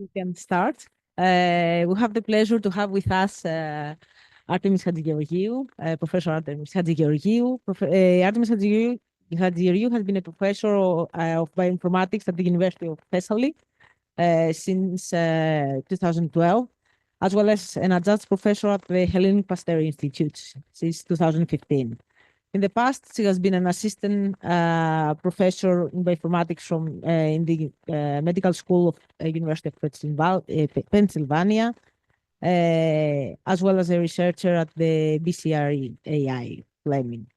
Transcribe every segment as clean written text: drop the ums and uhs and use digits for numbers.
We can start. We have the pleasure to have with us Artemis Hatzigeorgiou, Professor Artemis Hatzigeorgiou. Artemis Hatzigeorgiou has been a professor of bioinformatics at the University of Thessaly since 2012, as well as an adjunct professor at the Hellenic Pasteur Institute since 2015. In the past, she has been an assistant professor in bioinformatics in the Medical School of University of Pennsylvania, as well as a researcher at the BCRE AI Fleming.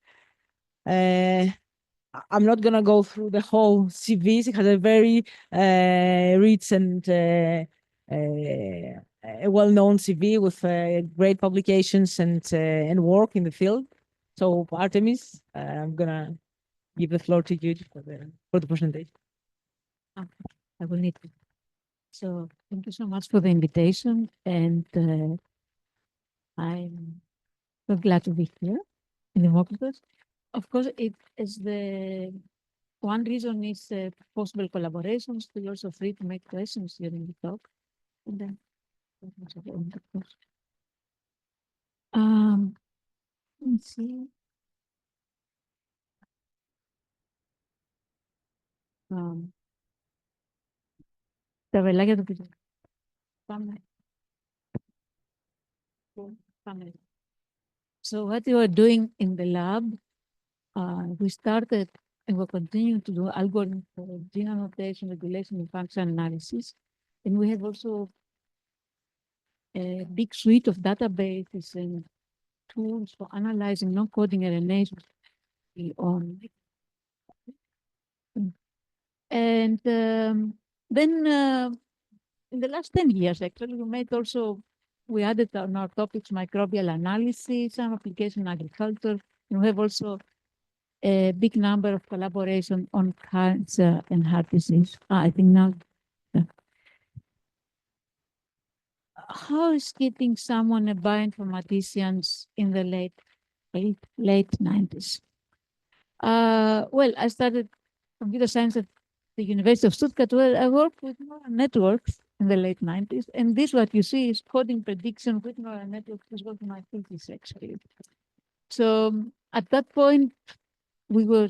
I'm not going to go through the whole CV. She has a very rich and a well-known CV with great publications and work in the field. So Artemis, I'm gonna give the floor to you for the presentation. I will need to. So thank you so much for the invitation, and I'm so glad to be here in Informatics. Of course, it is the one reason is possible collaborations. You're also free to make questions during the talk, and then let's see. Τα βελάκια του πίσω. Πάμε. So what you are doing in the lab, we started and we're continuing to do algorithms for gene annotation, regulation, and function analysis. And we have also a big suite of databases and tools for analyzing non-coding RNAs on. And then in the last 10 years, actually, we added on our topics microbial analysis, some application in agriculture, and we have also a big number of collaboration on cancer and heart disease. I think now. How is getting someone a bioinformaticians in the late 90s? Well, I started computer science at the University of Stuttgart, where I worked with neural networks in the late 90s. And this, what you see, is coding prediction with neural networks. This was my thesis, actually. So at that point, we were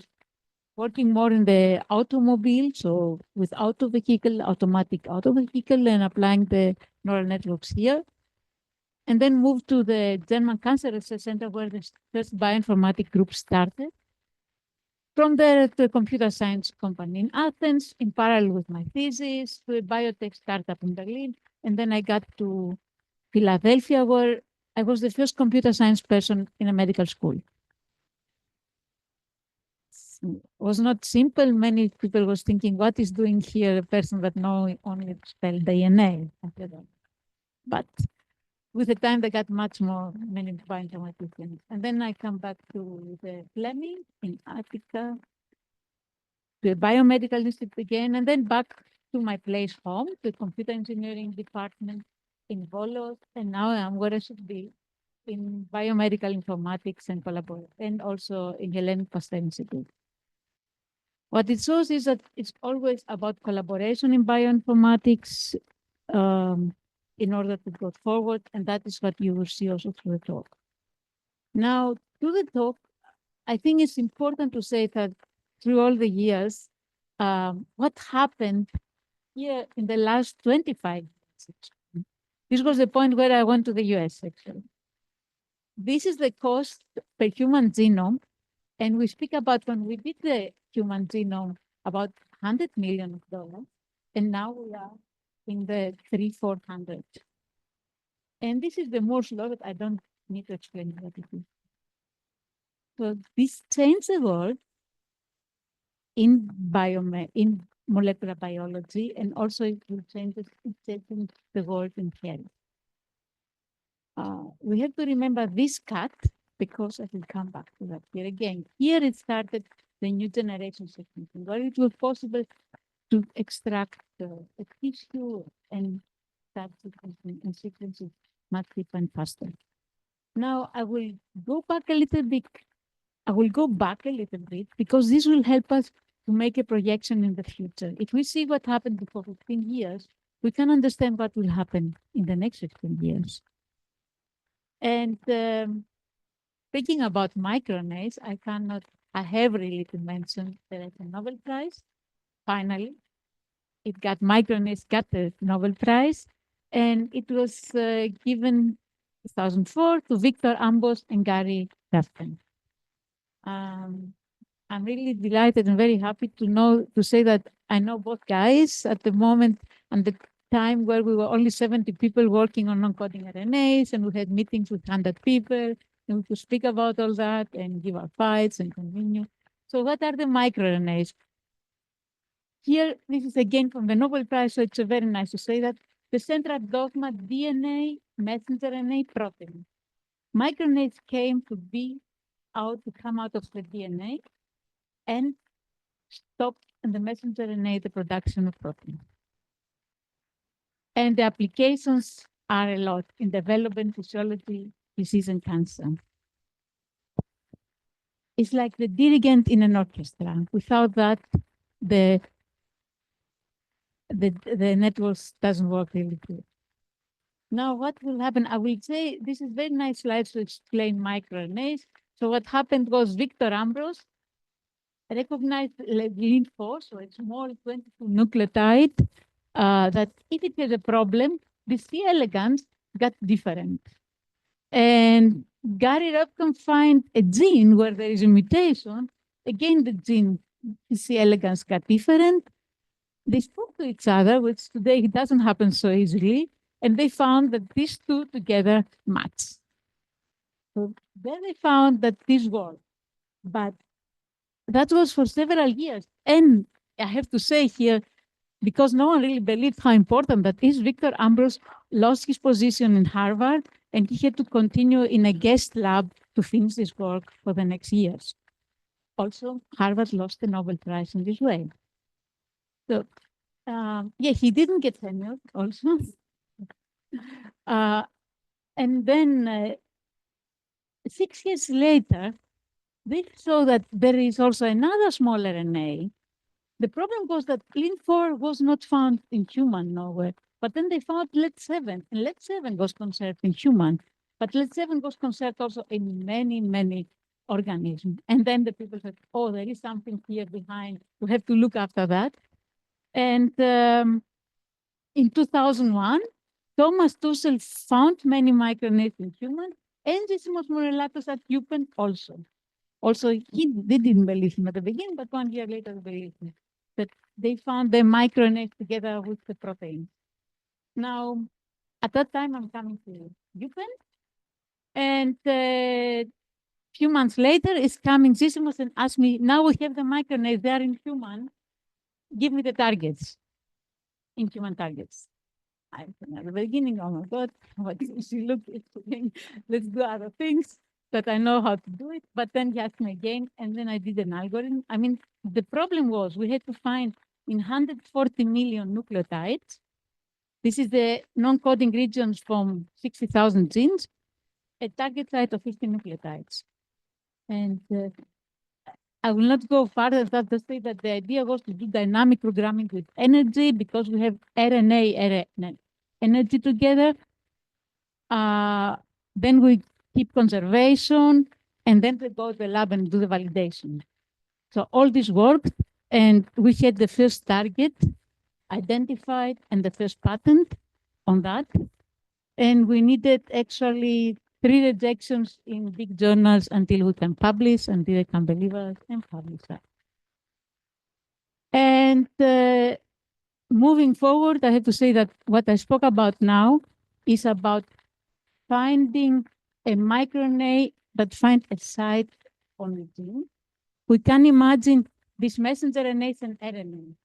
working more in the automobile, so with automatic auto vehicle, and applying the neural networks here. And then moved to the German Cancer Research Center, where the first bioinformatics group started. From there to a computer science company in Athens, in parallel with my thesis, to a biotech startup in Berlin. And then I got to Philadelphia, where I was the first computer science person in a medical school. It was not simple. Many people was thinking, what is doing here a person that knows only to spell DNA? But with the time, they got much more many bioinformaticians. And then I come back to the Fleming in Attica, the biomedical institute again, and then back to my place home, the computer engineering department in Volos. And now I'm where I should be in biomedical informatics and collaboration, and also in Hellenic Pasteur Institute. What it shows is that it's always about collaboration in bioinformatics in order to go forward, and that is what you will see also through the talk. Now, through the talk, I think it's important to say that through all the years, what happened here in the last 25 years. This was the point where I went to the US, actually. This is the cost per human genome, and we speak about when we did the human genome about $100 million, and now we are in the 300-400. And this is the Moore's law that I don't need to explain what it is. So this changed the world in molecular biology, and also it will change the world in health. We have to remember this cut, because I will come back to that here again. Here it started the new generation sequencing, where it was possible to extract a tissue and start sequencing and sequencing much deeper and faster. Now I will go back a little bit. Because this will help us to make a projection in the future. If we see what happened before 15 years, we can understand what will happen in the next 15 years. And speaking about microRNAs, I have really to mention the Nobel Prize. Finally, microRNAs got the Nobel Prize, and it was given 2004 to Victor Ambos and Gary Rafton. I'm really delighted and very happy to say that I know both guys at the moment, and the time where we were only 70 people working on non-coding RNAs, and we had meetings with 100 people, and we could speak about all that and give our fights and continue. So what are the microRNAs? Here, this is again from the Nobel Prize, so it's very nice to say that the central dogma, DNA, messenger RNA, protein. MicroRNAs came to come out of the DNA and stop in the messenger RNA the production of protein. And the applications are a lot in development, physiology, disease, and cancer. It's like the dirigent in an orchestra. Without that, the network doesn't work really good. Now, what will happen? I will say this is very nice slides to explain microRNAs. So what happened was Victor Ambros recognized Lin4, so a small 22 nucleotide, that if it has a problem, the C elegans got different. And Gary Rafton find a gene where there is a mutation. Again, the gene C elegans got different. They spoke to each other, which today it doesn't happen so easily, and they found that these two together match. So then they found that this worked, but that was for several years. And I have to say here, because no one really believed how important that is, Victor Ambros lost his position in Harvard, and he had to continue in a guest lab to finish this work for the next years. Also, Harvard lost the Nobel Prize in this way. So, yeah, he didn't get tenure also. And then 6 years later, they saw that there is also another small RNA. The problem was that Lin4 was not found in human nowhere, but then they found LED7, and LED7 was conserved in human, but LED7 was conserved also in many, many organisms. And then the people said, oh, there is something here behind. We have to look after that. And in 2001, Thomas Tussell found many microRNAs in humans, and Zysmos morellatus at UPenn also. Also, they didn't believe him at the beginning, but 1 year later, they believed him, that they found the microRNAs together with the protein. Now, at that time, I'm coming to UPenn, and a few months later, is coming Zysmos and asks me, now we have the microRNAs, they are in human, give me the targets, in human targets. I said at the beginning, oh my God, what did she look at? Let's do other things, that I know how to do it. But then he asked me again, and then I did an algorithm. I mean, the problem was we had to find in 140 million nucleotides. This is the non-coding regions from 60,000 genes, a target site of 50 nucleotides. And I will not go further than to say that the idea was to do dynamic programming with energy, because we have RNA energy together. Then we keep conservation, and then we go to the lab and do the validation. So all this worked, and we had the first target identified and the first patent on that. And we needed actually 3 rejections in big journals until we can publish, until they can believe us and publish that. And moving forward, I have to say that what I spoke about now is about finding a microRNA that finds a site on the gene. We can imagine these messenger RNAs and RNA.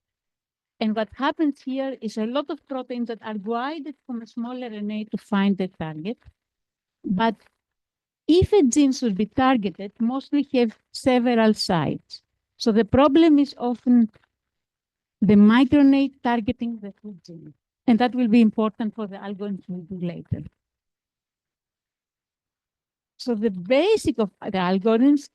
And what happens here is a lot of proteins that are guided from a small RNA to find the target. But if a gene should be targeted, mostly have several sites. So the problem is often the microRNA targeting the full gene. And that will be important for the algorithm we'll do later. So the basic of the algorithms,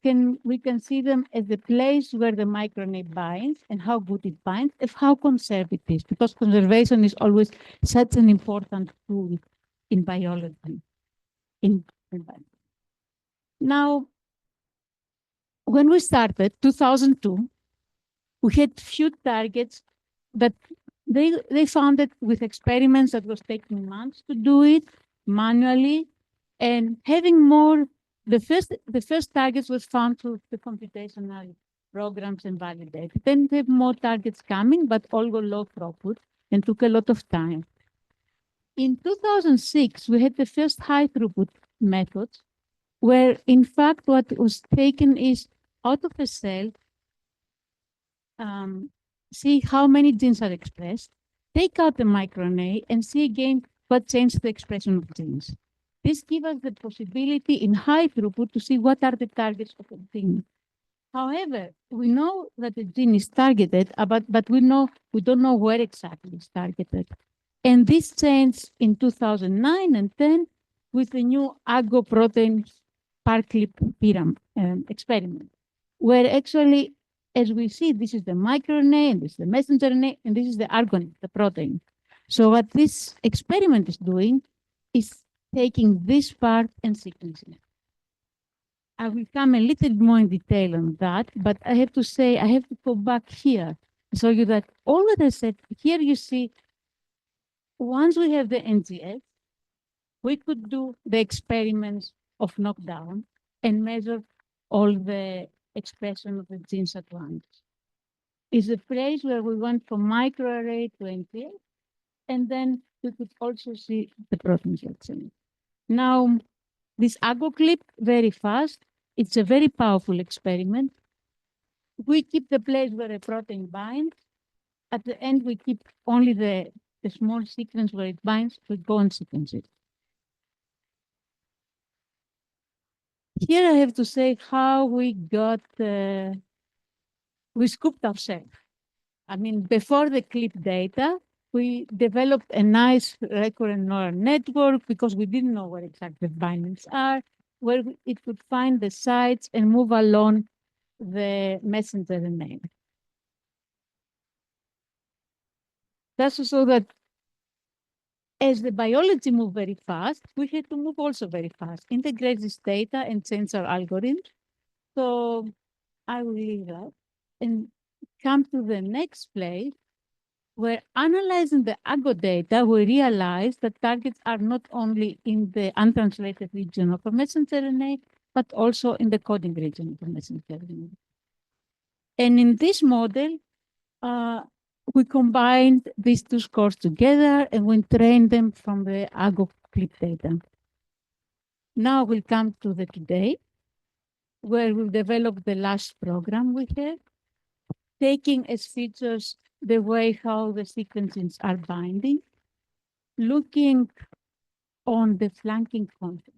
we can see them as the place where the microRNA binds and how good it binds and how conserved it is, because conservation is always such an important tool in biology. Now, when we started, 2002, we had few targets that they found that with experiments that was taking months to do it manually, and having more, the first targets was found through the computational programs and validated. Then we have more targets coming, but all were low throughput and took a lot of time. In 2006, we had the first high throughput methods, where in fact what was taken is out of a cell, see how many genes are expressed, take out the microRNA, and see again what changed the expression of genes. This gives us the possibility in high throughput to see what are the targets of a gene. However, we know that the gene is targeted, but we don't know where exactly it's targeted. And this changed in 2009 and 10 with the new AGO-protein Parklip experiment, where actually, as we see, this is the microRNA, and this is the messenger RNA, and this is the argonate, the protein. So what this experiment is doing is taking this part and sequencing it. I will come a little more in detail on that, but I have to say, I have to go back here to show you that all that I said, here you see, once we have the NGS, we could do the experiments of knockdown and measure all the expression of the genes at once. It's a place where we went from microarray to NGS, and then we could also see the protein section. Now, this AGO-clip, very fast. It's a very powerful experiment. We keep the place where a protein binds. At the end, we keep only the small sequence where it binds. We go and sequence it. Here I have to say how we got, we scooped ourselves. I mean, before the clip data, we developed a nice recurrent neural network because we didn't know where exactly the bindings are, where it could find the sites and move along the messenger RNA. That's so that as the biology moved very fast, we had to move also very fast, integrate this data and change our algorithms. So I will leave that and come to the next place, where analyzing the AGO data, we realized that targets are not only in the untranslated region of a messenger RNA, but also in the coding region of a messenger RNA. And in this model, we combined these two scores together and we trained them from the AGO clip data. Now we'll come to the today, where we'll develop the last program we have, taking as features the way how the sequences are binding, looking on the flanking content.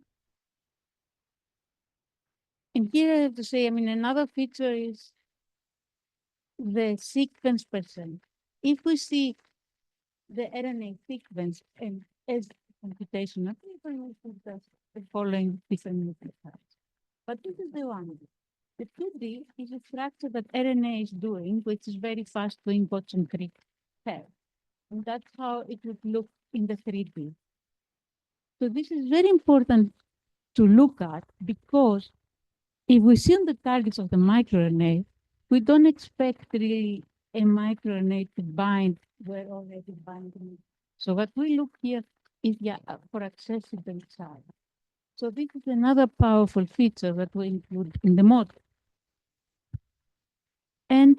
And here I have to say, I mean, another feature is the sequence percent. If we see the RNA sequence and as computational people, the following different nucleotides. But this is the one. The 2D is a structure that RNA is doing, which is very fast doing bots and Greek pair. And that's how it would look in the 3D. So this is very important to look at, because if we see on the targets of the microRNA, we don't expect really a microRNA to bind where already binding. So what we look here is for accessible side. So this is another powerful feature that we include in the model. And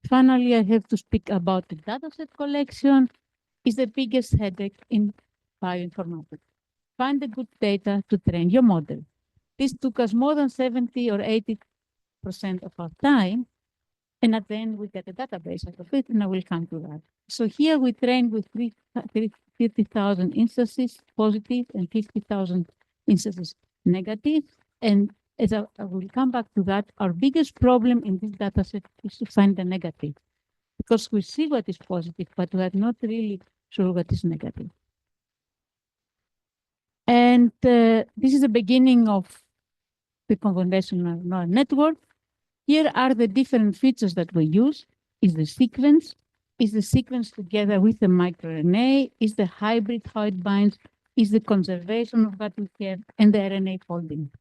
finally, I have to speak about the dataset collection. Is the biggest headache in bioinformatics. Find the good data to train your model. This took us more than 70 or 80% of our time. And at the end, we get a database out of it, and I will come to that. So here we train with 50,000 instances positive and 50,000 instances negative. And as I will come back to that, our biggest problem in this dataset is to find the negative, because we see what is positive, but we are not really sure what is negative. And this is the beginning of the convolutional neural network. Here are the different features that we use. Is the sequence together with the microRNA, is the hybrid, how it binds, is the conservation of what we have, and the RNA folding.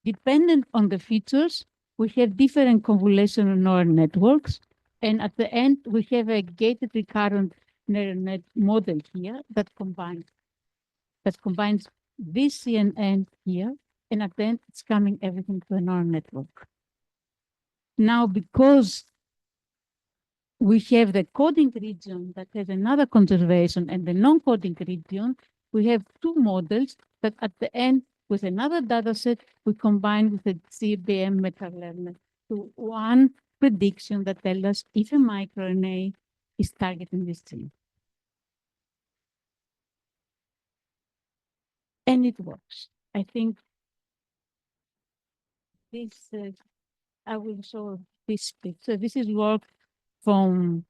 Dependent on the features, we have different convolutional neural networks. And at the end, we have a gated recurrent neural net model here that combines this CNN here. And at the end, it's coming everything to a neural network. Now, because we have the coding region that has another conservation and the non-coding region, we have two models that at the end, with another data set, we combine with a CBM meta-learner to one prediction that tells us if a microRNA is targeting this gene. And it works. I think this, I will show this picture. This is work from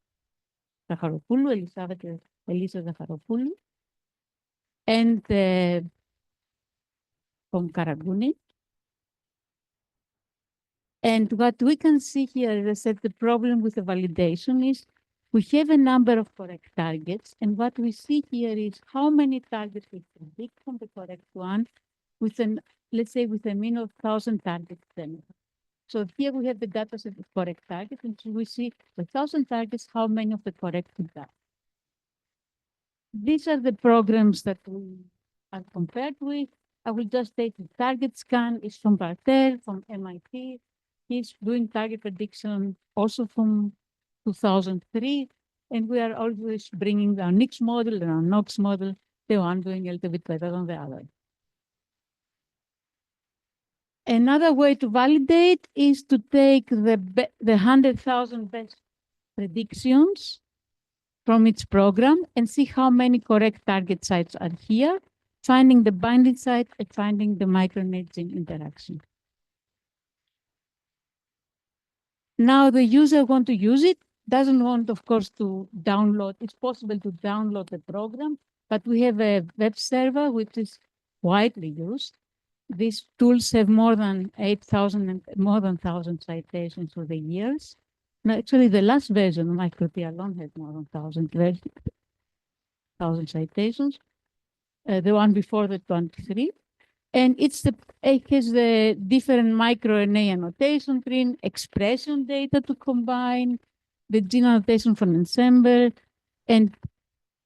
Zaharopoulou, Elisa Zaharopoulou, and from Karagounis. And what we can see here, as I said, the problem with the validation is we have a number of correct targets. And what we see here is how many targets we predict from the correct one with an, let's say, with a mean of 1,000 targets. Then. So here we have the data set of correct targets. And so we see the 1,000 targets, how many of the correct we got. These are the programs that we are compared with. I will just take the target scan is from Bartel, from MIT. He's doing target prediction also from 2003. And we are always bringing our NIX model and our NOx model, the one doing a little bit better than the other. Another way to validate is to take the 100,000 best predictions from its program and see how many correct target sites are here, finding the binding site and finding the microRNA gene interaction. Now the user want to use it, doesn't want, of course, to download. It's possible to download the program, but we have a web server which is widely used. These tools have more than 8,000 and more than 1,000 citations through the years. Now, actually, the last version of microRT alone had more than 1,000 citations. The one before the 23. And it has the different microRNA annotation tree, expression data to combine, the gene annotation from ensemble, and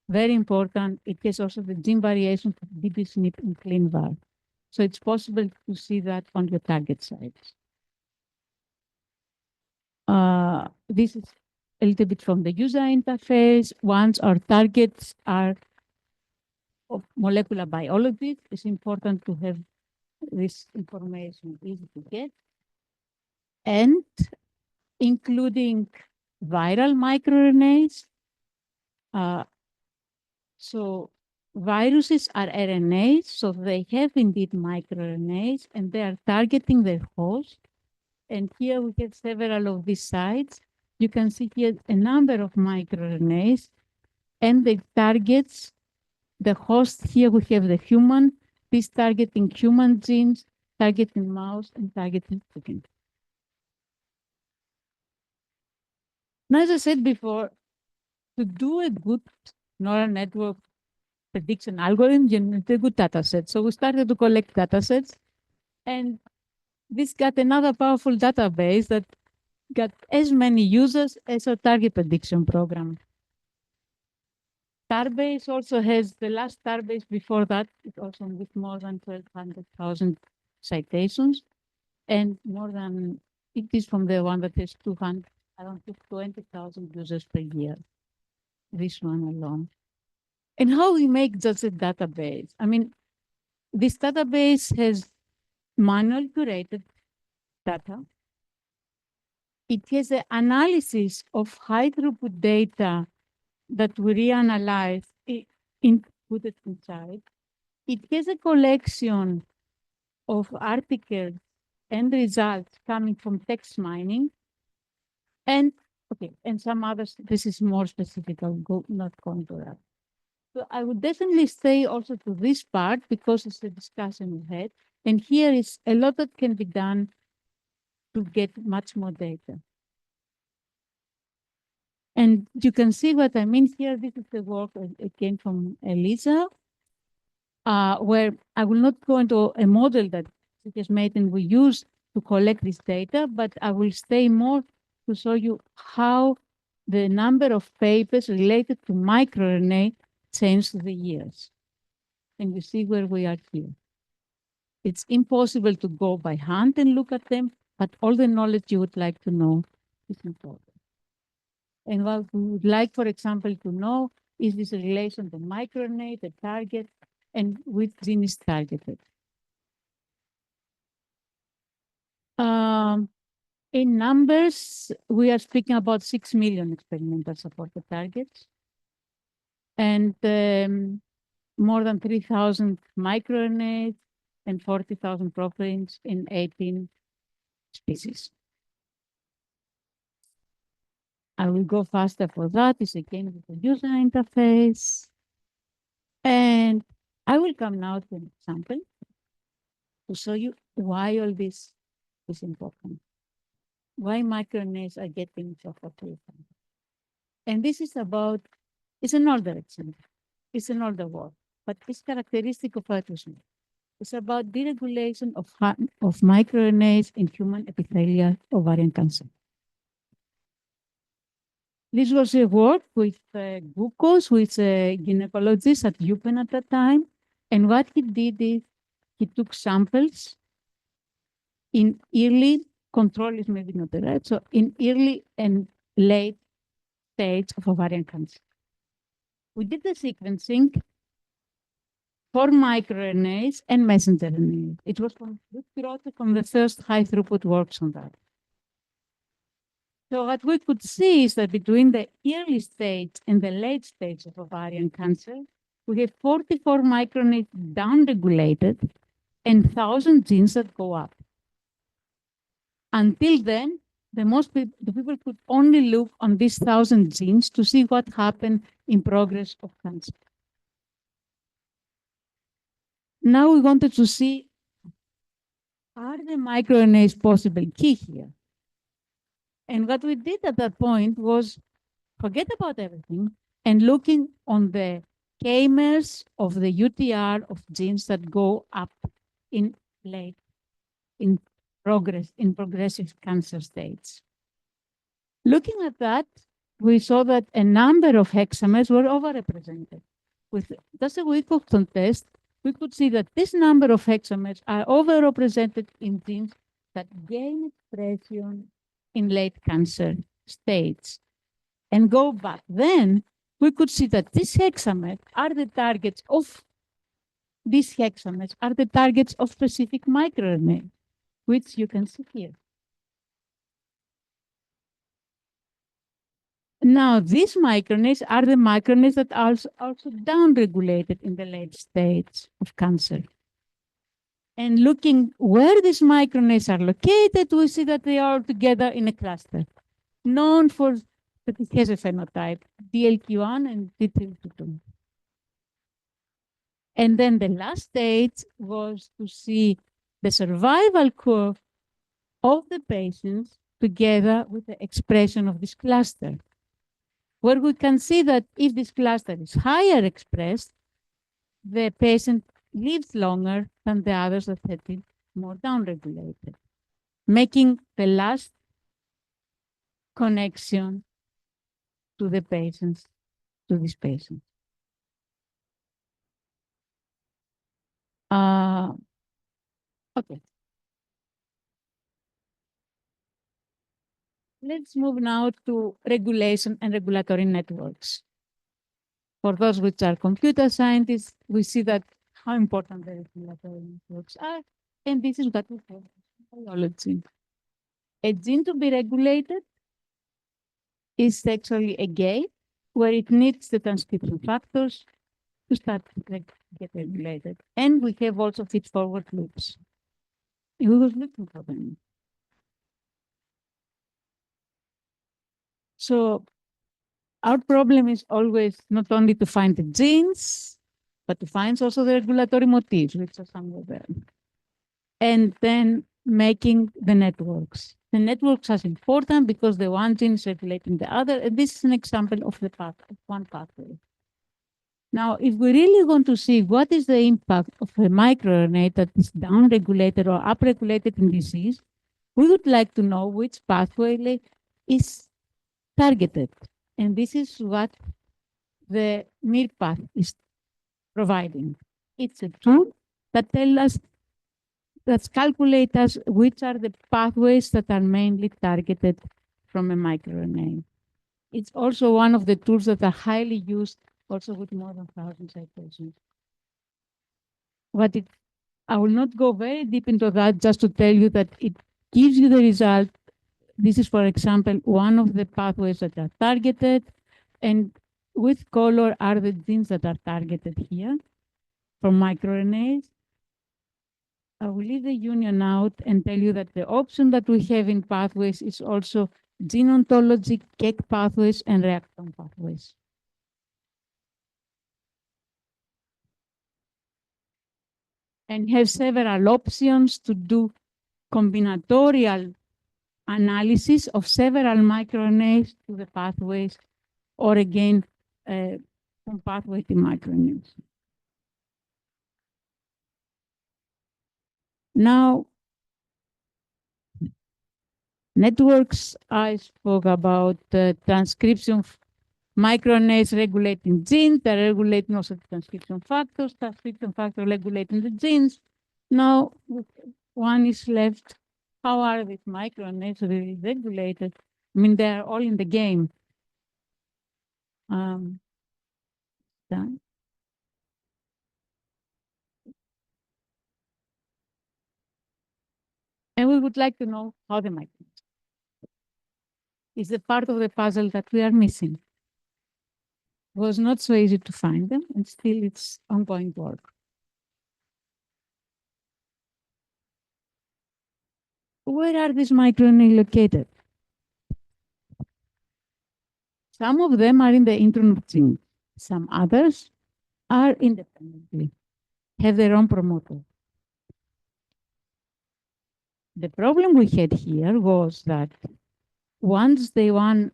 very important, it has also the gene variation for dbSNP and ClinVar. So it's possible to see that on the target sites. This is a little bit from the user interface. Once our targets are of molecular biology, it's important to have this information easy to get, and including viral microRNAs. So viruses are RNAs, so they have indeed microRNAs, and they are targeting their host. And here we have several of these sites. You can see here a number of microRNAs, and the targets, the host here we have the human, this targeting human genes, targeting mouse, and targeting chicken. Now, as I said before, to do a good neural network prediction algorithm, you need a good data set. So we started to collect data sets, and this got another powerful database that got as many users as a target prediction program. Starbase also has the last Starbase before that, it also with more than 1,200,000 citations, and more than, it is from the one that has 20,000 users per year, this one alone. And how we make just a database? I mean, this database has manual curated data. It has an analysis of high throughput data that we reanalyze, put it inside. It has a collection of articles and results coming from text mining, and okay, and some others. This is more specific. I'll not go into that. So I would definitely stay also to this part because it's a discussion we had. And here is a lot that can be done to get much more data. And you can see what I mean here. This is the work it came from Elisa, where I will not go into a model that she has made and we use to collect this data, but I will stay more to show you how the number of papers related to microRNA changed through the years. And you see where we are here. It's impossible to go by hand and look at them, but all the knowledge you would like to know is important. And what we would like, for example, to know is this relation to microRNA, the target, and which gene is targeted. In numbers, we are speaking about 6 million experimental supported targets and more than 3,000 microRNAs and 40,000 proteins in 18 species. I will go faster for that. It's again with the user interface. And I will come now to an example to show you why all this is important. Why microRNAs are getting so popular. And this is about, it's an older example. It's an older work, but it's characteristic of autism. It's about deregulation of microRNAs in human epithelial ovarian cancer. This was a work with Gukos, with a gynecologist at UPenn at that time. And what he did is he took samples in early, control is maybe not the right, so in early and late stage of ovarian cancer. We did the sequencing for microRNAs and messenger RNAs. It was from the first high throughput works on that. So what we could see is that between the early stage and the late stage of ovarian cancer, we have 44 microRNAs downregulated and 1,000 genes that go up. Until then, the people could only look on these 1,000 genes to see what happened in progress of cancer. Now we wanted to see, are the microRNAs possible key here? And what we did at that point was forget about everything and looking on the k-mers of the UTR of genes that go up in progressive cancer states. Looking at that, we saw that a number of hexamers were overrepresented. With just a Wilcoxon test, we could see that this number of hexamers are overrepresented in genes that gain expression in late cancer states. And go back then, we could see that these hexamers are the targets of specific microRNA, which you can see here. Now, these microRNAs are the microRNAs that are also downregulated in the late stage of cancer. And looking where these microRNAs are located, we see that they are together in a cluster, known for that it has a phenotype, DLQ1 and D32. And then the last stage was to see the survival curve of the patients together with the expression of this cluster, where we can see that if this cluster is higher expressed, the patient lives longer than the others that had been more downregulated, making the last connection to the patients, to this patient. Okay. Let's move now to regulation and regulatory networks. For those which are computer scientists, we see that how important the regulatory networks are, and this is what we call biology. A gene to be regulated is actually a gate where it needs the transcription factors to start to get regulated. And we have also feed-forward loops. We were looking for them. So our problem is always not only to find the genes, but to find also the regulatory motifs, which are somewhere there. And then making the networks. The networks are important because the one gene is regulating the other. And this is an example of the path, of one pathway. Now, if we really want to see what is the impact of a microRNA that is downregulated or upregulated in disease, we would like to know which pathway is targeted. And this is what the miRPath is providing. It's a tool that tells us, that calculates us which are the pathways that are mainly targeted from a microRNA. It's also one of the tools that are highly used, also with more than 1,000 citations. I will not go very deep into that, just to tell you that it gives you the result. This is, for example, one of the pathways that are targeted, and with color are the genes that are targeted here from microRNAs. I will leave the union out and tell you that the option that we have in pathways is also gene ontology, KEK pathways, and reactome pathways. And have several options to do combinatorial analysis of several microRNAs to the pathways, or again, from pathway to microRNAs. Now, networks, I spoke about transcription, microRNAs regulating genes, they're regulating also the transcription factor regulating the genes. Now, one is left. How are these microRNAs really regulated? I mean, they're all in the game. Done. And we would like to know how the microRNAs is the part of the puzzle that we are missing. It was not so easy to find them, and still it's ongoing work. Where are these microRNAs located? Some of them are in the intron of genes. Some others are independently, have their own promoter. The problem we had here was that once the one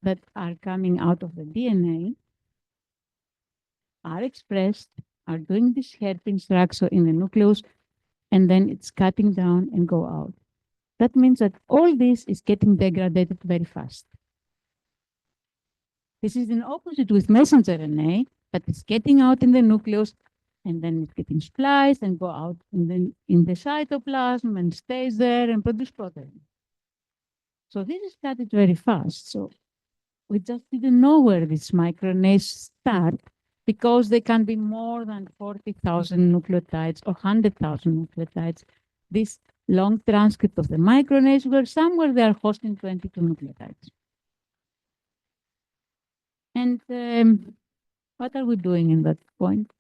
that are coming out of the DNA are expressed, are doing this hairpin structure in the nucleus, and then it's cutting down and go out. That means that all this is getting degraded very fast. This is in opposite with messenger RNA, that is getting out in the nucleus, and then it's getting spliced and go out and then in the cytoplasm and stays there and produce protein. So this is started very fast. So we just didn't know where these microRNAs start, because they can be more than 40,000 nucleotides or 100,000 nucleotides. This long transcript of the microRNAs, where somewhere they are hosting 22 nucleotides. And what are we doing in that point?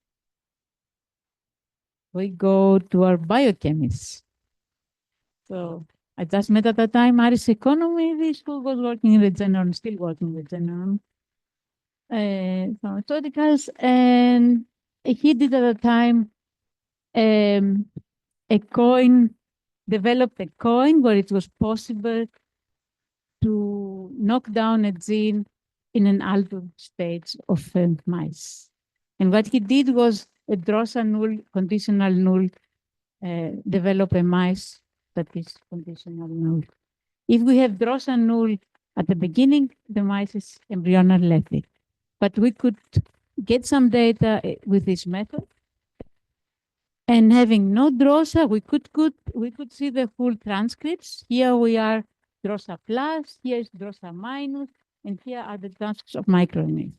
We go to our biochemists. So I just met at the time Aris Economy. This who was working in the genome, still working in the genome. Pharmaceuticals, and he did at the time a coin, developed a coin where it was possible to knock down a gene in an altered state of mice. And what he did was a DROSA null, conditional null, develop a mice that is conditional null. If we have DROSA null at the beginning, the mice is embryonal lethic. But we could get some data with this method. And having no DROSA, we could see the full transcripts. Here we are DROSA plus, here is DROSA minus, and here are the transcripts of microRNAs.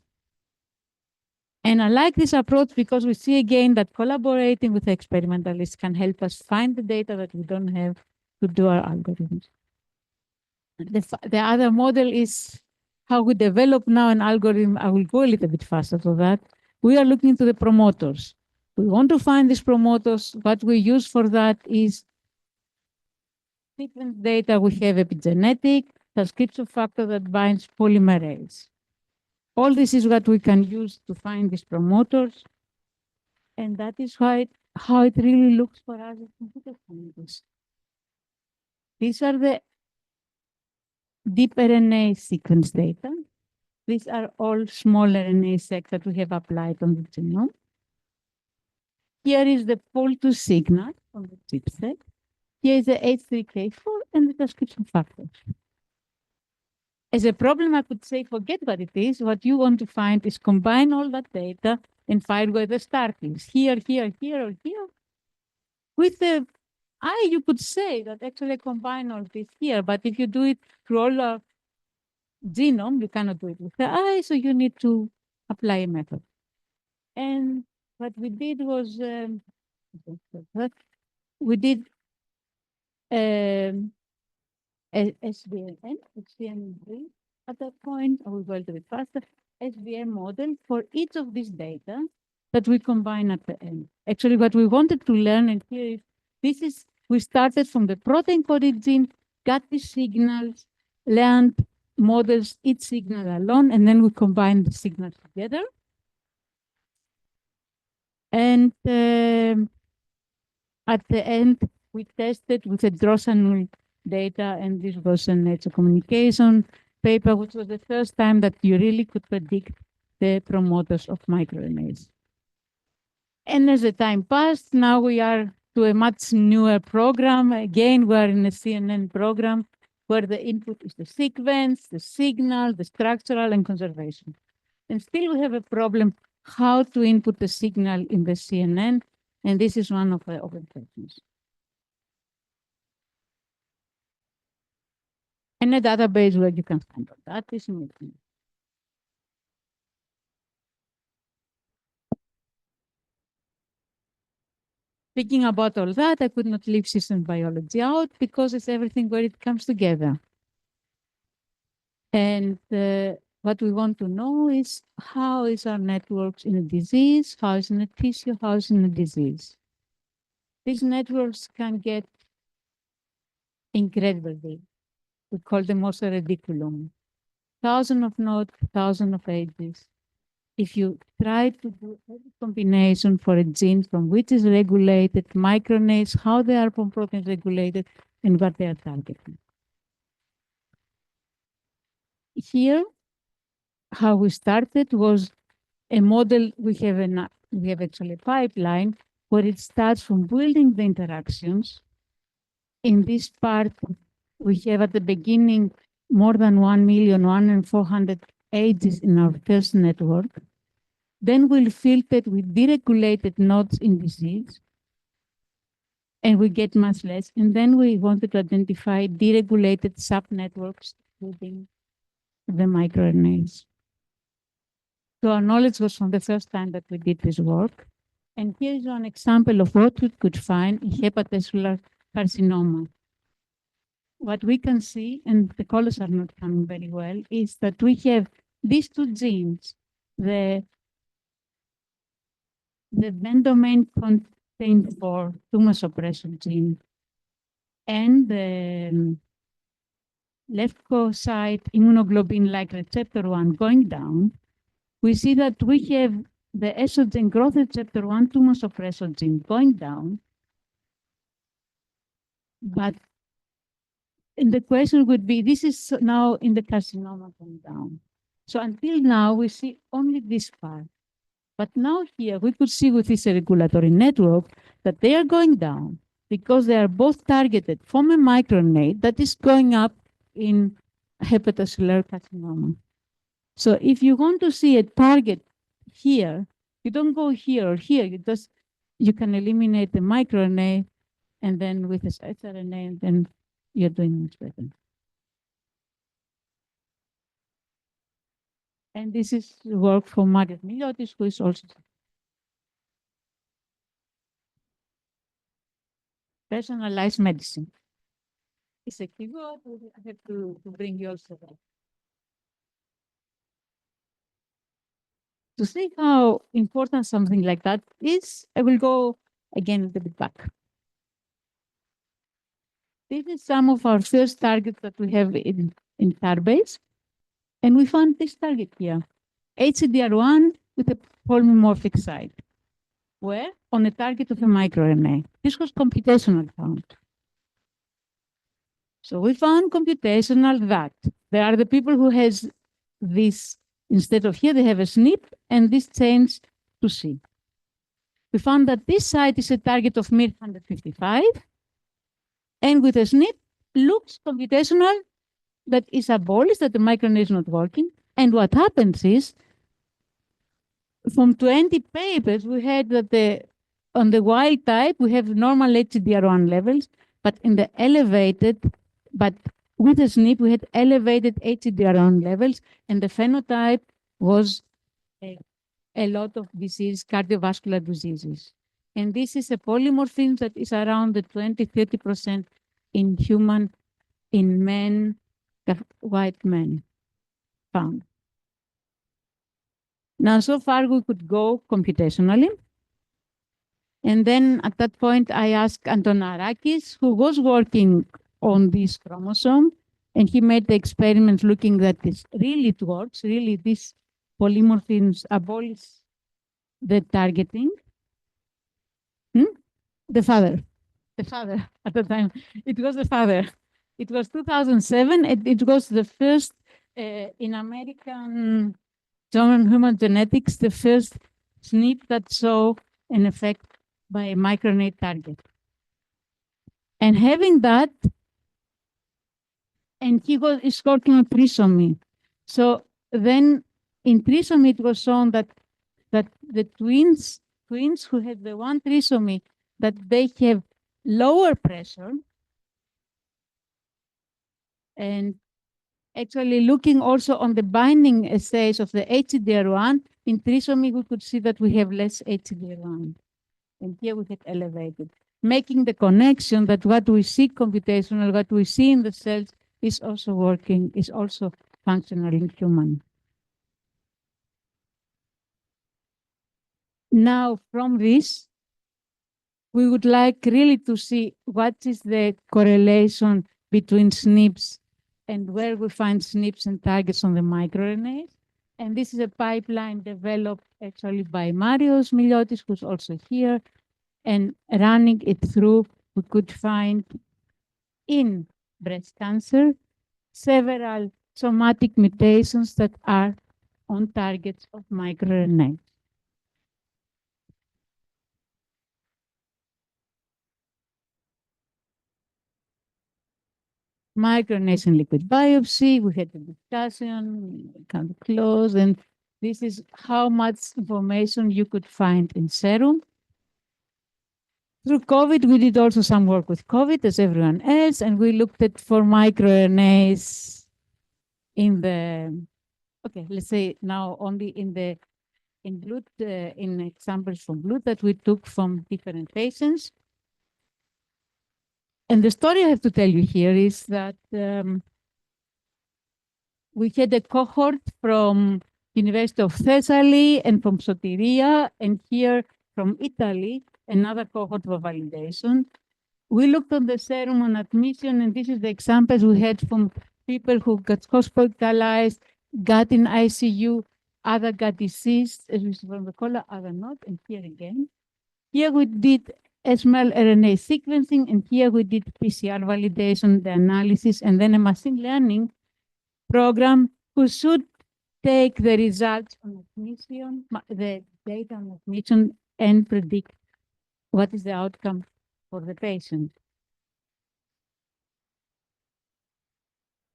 And I like this approach because we see again that collaborating with the experimentalists can help us find the data that we don't have to do our algorithms. The other model is how we develop now an algorithm. I will go a little bit faster to that. We are looking into the promoters. We want to find these promoters. What we use for that is sequence data. We have epigenetic, transcription factor that binds polymerase. all this is what we can use to find these promoters. And that is how it really looks for us as computer scientists. These are the deep RNA sequence data. These are all small RNA secs that we have applied on the genome. Here is the pull-to signal from the chipset. Here is the H3K4 and the transcription factor. As a problem, I could say, forget what it is. What you want to find is combine all that data and find where the start is. Here, here, here, or here. With the eye, you could say that actually combine all this here. But if you do it through all our genome, you cannot do it with the eye. So you need to apply a method. And what we did was, we did SVM3 at that point. I will go a little bit faster. SVM model for each of these data that we combine at the end. Actually, what we wanted to learn, and here is, we started from the protein-coded gene, got the signals, learned models each signal alone, and then we combine the signals together. And at the end, we tested with the Drosanul data, and this was a Nature Communication paper, which was the first time that you really could predict the promoters of microRNAs. And as the time passed, now we are to a much newer program. Again, we are in a CNN program where the input is the sequence, the signal, the structural, and conservation. And still we have a problem how to input the signal in the CNN, and this is one of the questions. And a database where you can find all that is amazing. Speaking about all that, I could not leave system biology out because it's everything where it comes together. And what we want to know is how is our networks in a disease, how is in a tissue, how is in a disease. These networks can get incredible big. We call them also reticulum. Thousands of nodes, thousands of edges. If you try to do every combination for a gene from which is regulated, microRNAs, how they are from proteins regulated, and what they are targeting. Here, how we started was a model. We have actually a pipeline where it starts from building the interactions. In this part, we have at the beginning more than 1,400,000 edges in our first network. Then we'll filter with deregulated nodes in disease, and we get much less. And then we wanted to identify deregulated subnetworks, including the microRNAs. So our knowledge was from the first time that we did this work. And here is one example of what we could find in hepatocellular carcinoma. What we can see, and the colors are not coming very well, is that we have these two genes, the Venn domain contained for tumor suppressor gene and the left side immunoglobulin-like receptor 1 going down. We see that we have the estrogen growth receptor 1 tumor suppressor gene going down. But and the question would be, this is now in the carcinoma going down. So until now, we see only this part. But now here, we could see with this regulatory network that they are going down because they are both targeted from a microRNA that is going up in hepatocellular carcinoma. So if you want to see a target here, you don't go here or here. You can eliminate the microRNA, and then with this siRNA, and then you're doing much better. And this is work for Margaret Miliotis, who is also personalized medicine. It's a keyword. I have to bring you also that. To see how important something like that is, I will go again a little bit back. This is some of our first targets that we have in Starbase. And we found this target here. HCDR1 with a polymorphic site. Where? On a target of a microRNA. This was computational found. So we found computational that there are the people who has this, instead of here, they have a SNP, and this changed to C. We found that this site is a target of miR155, and with a SNP, looks computational that is abolished, that the microRNA is not working. And what happens is, from 20 papers, we had that on the wild type, we have normal HCDR1 levels, but in the elevated, but with the SNP, we had elevated HCDR1 levels, and the phenotype was a lot of disease, cardiovascular diseases. And this is a polymorphism that is around the 20-30% in human, in men, white men found. Now, so far we could go computationally. And then at that point, I asked Anton Arakis, who was working on this chromosome, and he made the experiments looking that this really it works, really these polymorphisms abolish the targeting. The father at the time, it was the father. It was 2007, it was the first in American Journal of Human Genetics, the first SNP that saw an effect by a microRNA target. And having that, and he is working on trisomy. So then in trisomy, it was shown that the twins who had the one trisomy, that they have lower pressure. And actually looking also on the binding assays of the HCDR1, in trisomy, we could see that we have less HCDR1. And here we had elevated, making the connection that what we see computational, what we see in the cells is also working, is also functional in human. Now, from this, we would like really to see what is the correlation between SNPs and where we find SNPs and targets on the microRNAs. And this is a pipeline developed actually by Marios Miliotis, who's also here, and running it through, we could find in breast cancer several somatic mutations that are on targets of microRNAs. microRNAs in liquid biopsy, we had a discussion, kind of close, and this is how much information you could find in serum. Through COVID, we did also some work with COVID as everyone else, and we looked at for microRNAs in the, okay, let's say now only in blood, in examples from blood that we took from different patients. And the story I have to tell you here is that we had a cohort from University of Thessaly and from Sotiria, and here from Italy, another cohort for validation. We looked on the serum on admission, and this is the examples we had from people who got hospitalized, got in ICU, other got diseased, as we see from the color, other not, and here again. Here we did SML RNA sequencing, and here we did PCR validation, the analysis, and then a machine learning program who should take the results on admission, the data on admission, and predict what is the outcome for the patient.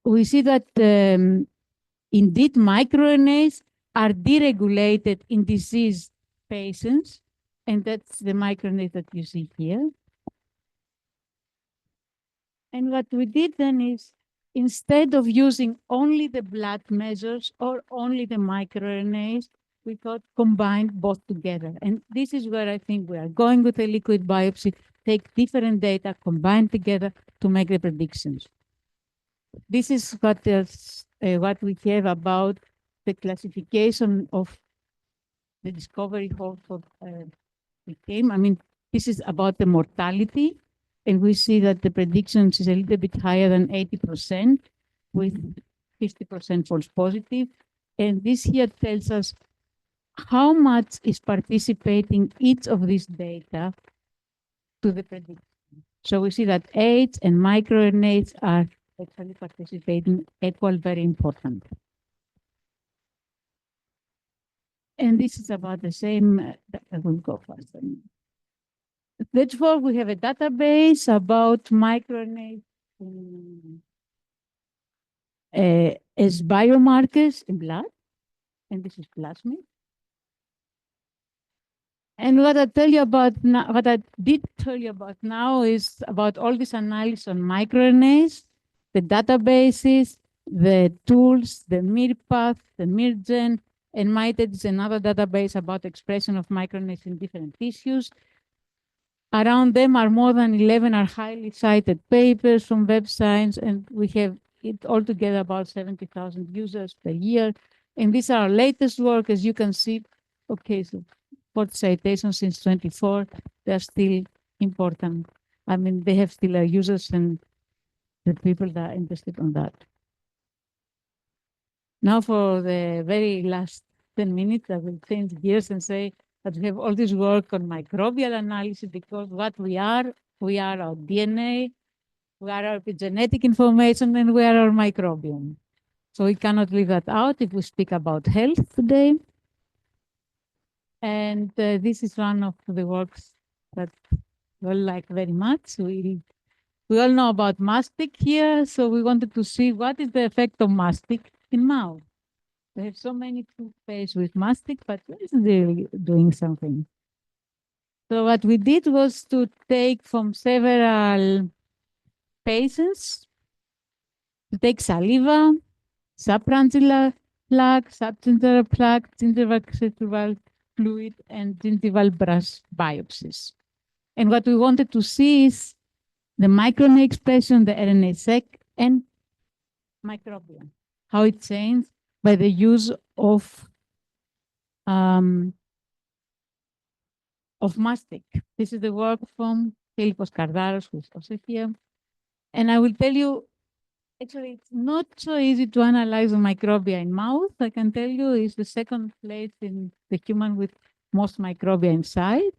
We see that indeed microRNAs are deregulated in diseased patients, and that's the microRNA that you see here. And what we did then is, instead of using only the blood measures or only the microRNAs, we thought combine both together. And this is where I think we are going with a liquid biopsy, take different data, combine together to make the predictions. This is what we have about the classification of the discovery hold for became. I mean, this is about the mortality, and we see that the predictions is a little bit higher than 80%, with 50% false positive. And this here tells us how much is participating each of these data to the prediction. So we see that AIDS and microRNAs are actually participating equal, very important. And this is about the same, I will go faster. Therefore, we have a database about microRNAs as biomarkers in blood, and this is plasmid. And what I tell you about now, what I did tell you about now is about all this analysis on microRNAs, the databases, the tools, the miRPath, the miRGen, and miTED is another database about expression of microRNAs in different tissues. Around them are more than 11 are highly cited papers from Web Science, and we have it altogether about 70,000 users per year. And these are our latest work, as you can see. Okay, so 40 citations since 24, they're still important. I mean, they have still users and the people that are interested on that. Now for the very last 10 minutes, I will change gears and say that we have all this work on microbial analysis because what we are our DNA, we are our genetic information, and we are our microbiome. So we cannot leave that out if we speak about health today. And this is one of the works that we all like very much. We all know about mastic here, so we wanted to see what is the effect of mastic in mouse. We have so many toothpaste with mastic, but is really doing something. So what we did was to take from several patients, to take saliva, subpharyngeal plaque, subgingival plaque, gingival fluid, and gingival brush biopsies. And what we wanted to see is the microRNA expression, the RNA-seq, and microbiome, how it changed by the use of mastic. This is the work from Philippos Kardaros, who is also here. And I will tell you, actually, it's not so easy to analyze the microbia in mouse. I can tell you it's the second place in the human with most microbia inside.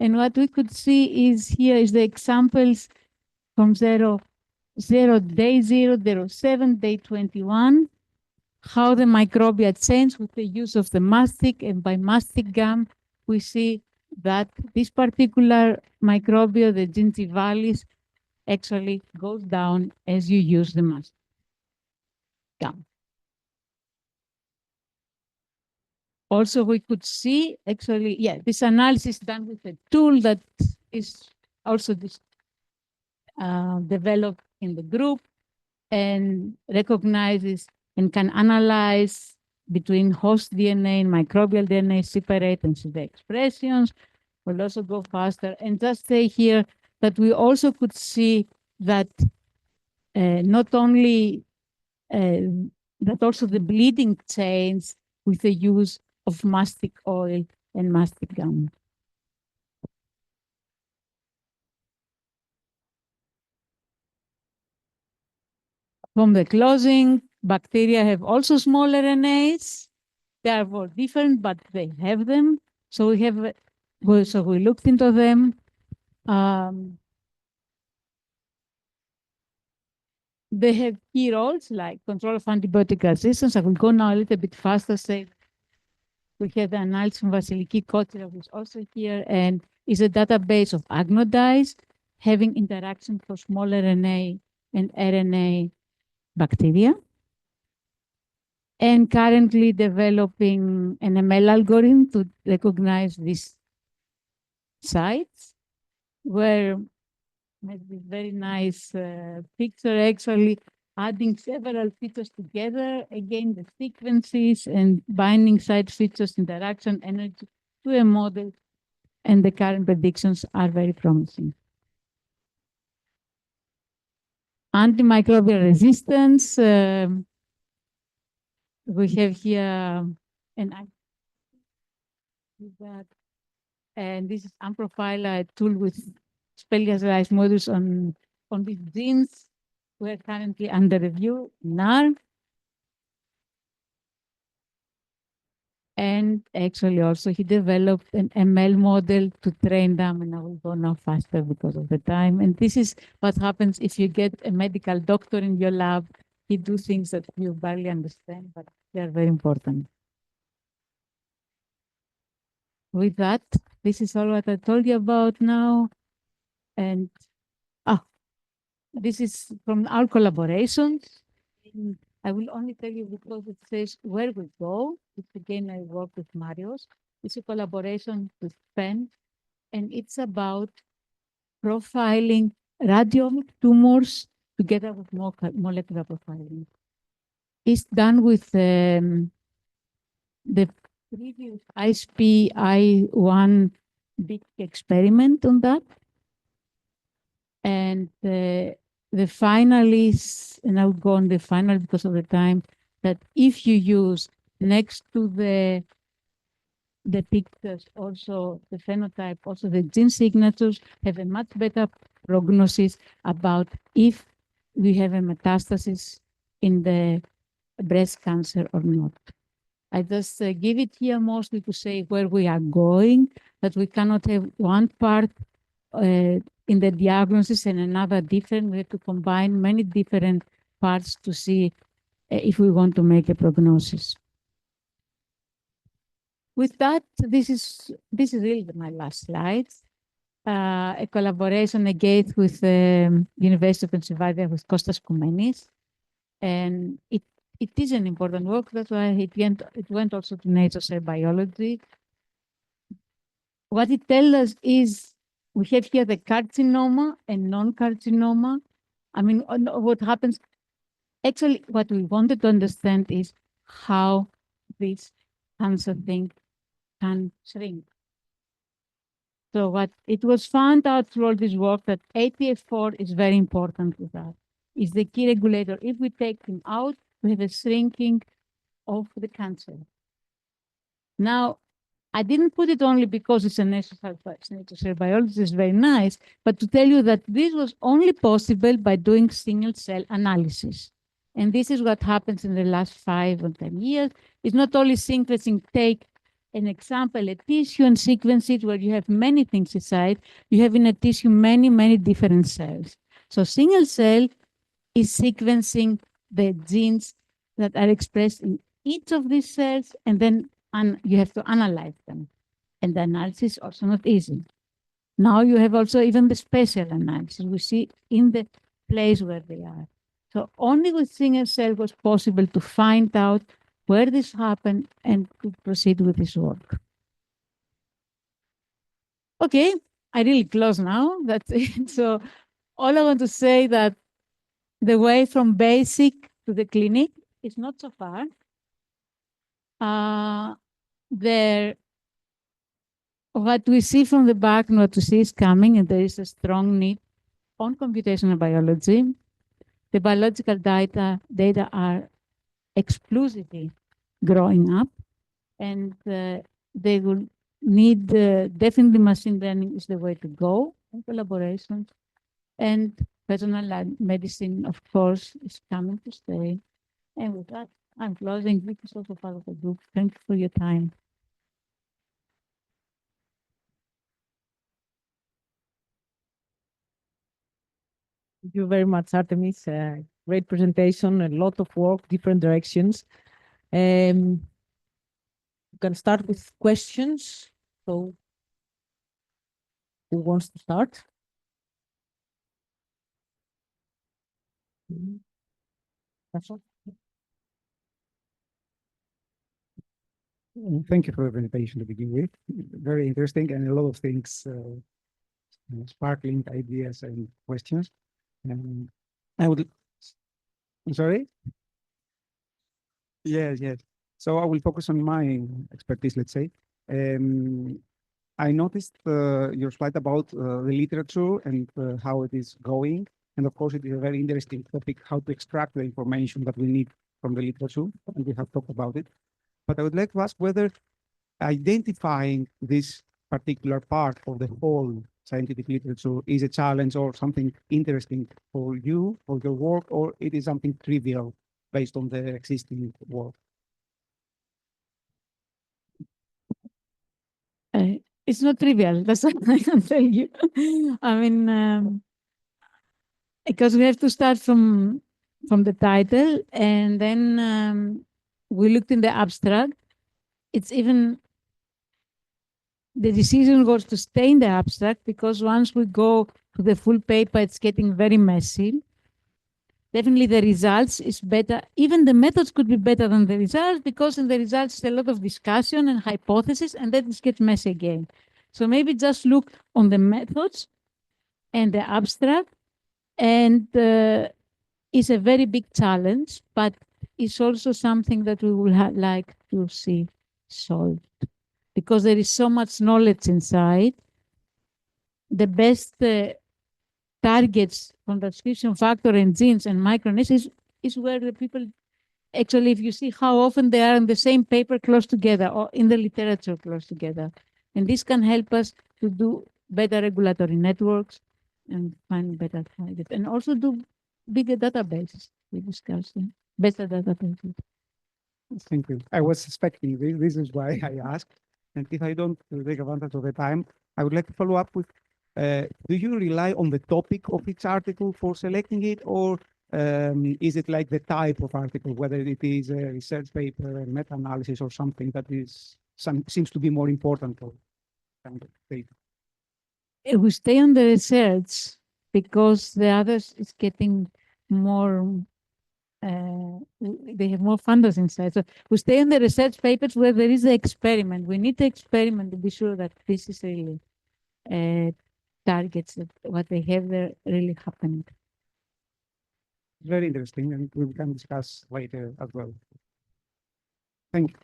And what we could see is here is the examples from day 0, day 21, how the microbia change with the use of the mastic, and by mastic gum, we see that this particular microbia, the gingivalis, actually goes down as you use the mastic gum. Also, we could see actually, this analysis done with a tool that is also developed in the group and recognizes and can analyze between host DNA and microbial DNA, separate and see the expressions. We'll also go faster and just say here that we also could see that not only that also the bleeding change with the use of mastic oil and mastic gum. From the closing, bacteria have also small RNAs. They are more different, but they have them. So we have, so we looked into them. They have key roles like control of antibiotic resistance. I will go now a little bit faster. Say we have the analysis from Vasiliki Kotira, who is also here, and is a database of agnodyes having interaction for small RNA and RNA bacteria. And currently developing an ML algorithm to recognize these sites, where this very nice picture actually adding several features together, again, the sequences and binding site features, interaction, energy to a model, and the current predictions are very promising. Antimicrobial resistance, we have here and this is Amprofile, a tool with specialized modules on these genes. We are currently under review in R. And actually also he developed an ML model to train them, and I will go now faster because of the time. And this is what happens if you get a medical doctor in your lab. He do things that you barely understand, but they are very important. With that, this is all what I told you about now. And this is from our collaborations. I will only tell you because it says where we go. It's again, I work with Marios. It's a collaboration with Penn, and it's about profiling radiomic tumors together with molecular profiling. It's done with the previous ISP-I1 big experiment on that. And the final is, and I'll go on the final because of the time, that if you use next to the pictures, also the phenotype, also the gene signatures have a much better prognosis about if we have a metastasis in the breast cancer or not. I just give it here mostly to say where we are going, that we cannot have one part in the diagnosis and another different. We have to combine many different parts to see if we want to make a prognosis. With that, this is really my last slide. A collaboration again with the University of Pennsylvania with Kostas Koumenis. And it is an important work. That's why it went also to Nature Cell Biology. What it tells us is we have here the carcinoma and non-carcinoma. I mean, what happens, actually, what we wanted to understand is how this cancer thing can shrink. So what it was found out through all this work that ATF4 is very important with that. It's the key regulator. If we take him out, we have a shrinking of the cancer. Now, I didn't put it only because it's a nature cell biology, it's very nice, but to tell you that this was only possible by doing single cell analysis. And this is what happens in the last 5 or 10 years. It's not only sequencing, take an example, a tissue, and sequence it where you have many things inside. You have in a tissue many, many different cells. So single cell is sequencing the genes that are expressed in each of these cells, and then you have to analyze them. And the analysis is also not easy. Now you have also even the spatial analysis. We see in the place where they are. So only with single cell was possible to find out where this happened and to proceed with this work. Okay, I really close now. That's it. So all I want to say that the way from basic to the clinic is not so far. What we see from the back and what we see is coming, and there is a strong need on computational biology. The biological data are exclusively growing up, and they will need definitely machine learning is the way to go in collaborations. And personal medicine, of course, is coming to stay. And with that, I'm closing. This is also part of the group. Thank you for your time. Thank you very much, Artemis. Great presentation, a lot of work, different directions. You can start with questions. So who wants to start? Thank you for the presentation to begin with. Very interesting and a lot of things, sparkling ideas and questions. I would, I'm sorry? Yes, yes. So I will focus on my expertise, let's say. I noticed your slide about the literature and how it is going. And of course, it is a very interesting topic, how to extract the information that we need from the literature. And we have talked about it. But I would like to ask whether identifying this particular part of the whole scientific literature is a challenge or something interesting for you, for your work, or it is something trivial based on the existing work? It's not trivial. That's what I can tell you. I mean, because we have to start from the title, and then we looked in the abstract. It's even the decision was to stay in the abstract, because once we go to the full paper, it's getting very messy. Definitely the results is better. Even the methods could be better than the results, because in the results, there's a lot of discussion and hypothesis, and then it gets messy again. So maybe just look on the methods and the abstract, and it's a very big challenge, but it's also something that we will like to see solved, because there is so much knowledge inside. The best targets from transcription factor and genes and microRNAs is where the people, actually, if you see how often they are in the same paper close together or in the literature close together. And this can help us to do better regulatory networks and find better targets, and also do bigger databases. We discussed better databases. Thank you. I was suspecting this. This is why I asked. And if I don't take advantage of the time, I would like to follow up with, do you rely on the topic of each article for selecting it, or is it like the type of article, whether it is a research paper, a meta-analysis, or something that seems to be more important for kind of paper? We stay on the research because the others is getting more, they have more funders inside. So we stay on the research papers where there is the experiment. We need the experiment to be sure that this is really targets, that what they have there really happening. Very interesting, and we can discuss later as well. Thank you.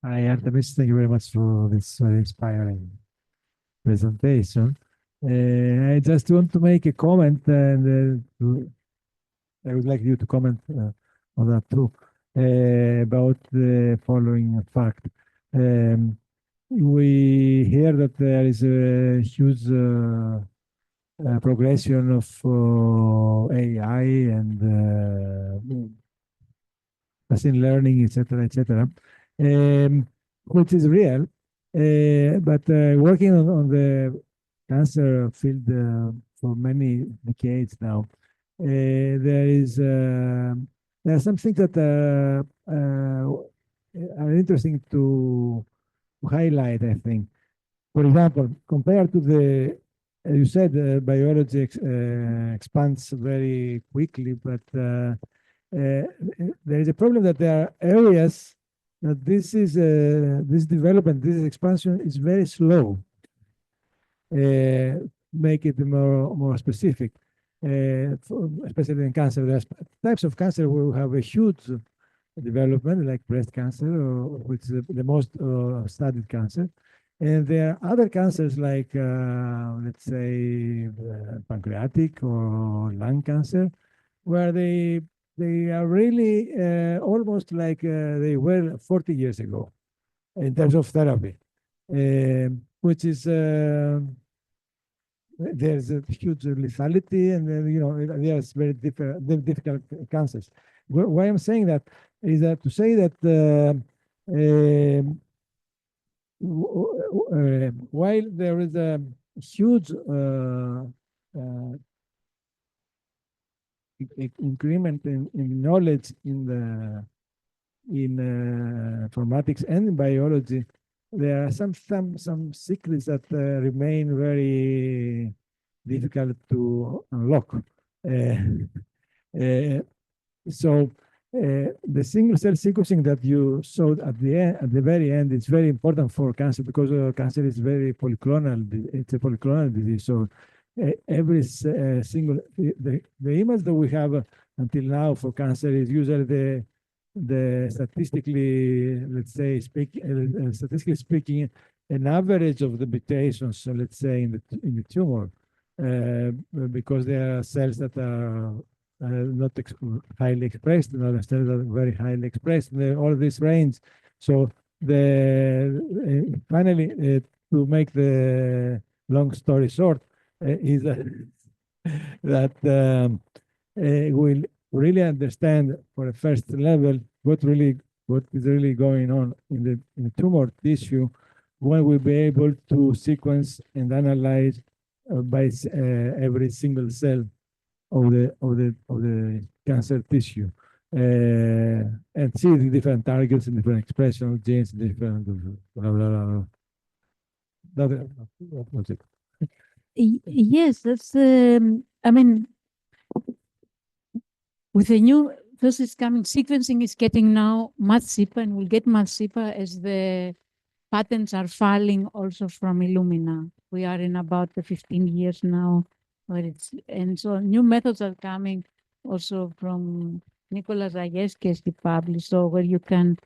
Hi, Artemis. Thank you very much for this very inspiring presentation. I just want to make a comment, and I would like you to comment on that too, about the following fact. We hear that there is a huge progression of AI and machine learning, etc., which is real. But working on the cancer field for many decades now, there are some things that are interesting to highlight, I think. For example, compared to the, as you said, biology expands very quickly, but there is a problem that there are areas that this development, this expansion is very slow. Make it more specific, especially in cancer. There's types of cancer where we have a huge development, like breast cancer, which is the most studied cancer. And there are other cancers like, let's say, pancreatic or lung cancer, where they are really almost like they were 40 years ago in terms of therapy, which is there's a huge lethality, and then there's very difficult cancers. Why I'm saying that is that to say that while there is a huge increment in knowledge in informatics and in biology, there are some secrets that remain very difficult to unlock. So the single cell sequencing that you showed at the very end, is very important for cancer, because cancer is very polyclonal. It's a polyclonal disease. So every single the image that we have until now for cancer is usually the statistically, let's say, statistically speaking, an average of the mutations, so let's say in the tumor, because there are cells that are not highly expressed, and other cells that are very highly expressed, and all this range. So finally, to make the long story short, is that we'll really understand for the first level what is really going on in the tumor tissue when we'll be able to sequence and analyze by every single cell of the cancer tissue and see the different targets and different expression of genes, different blah blah blah. That was it. Yes, that's. I mean, with the new this is coming, sequencing is getting now much cheaper, and will get much cheaper as the patents are falling also from Illumina. We are in about the 15 years now, where and so new methods are coming also from Nicholas Ayeske's published, so where you can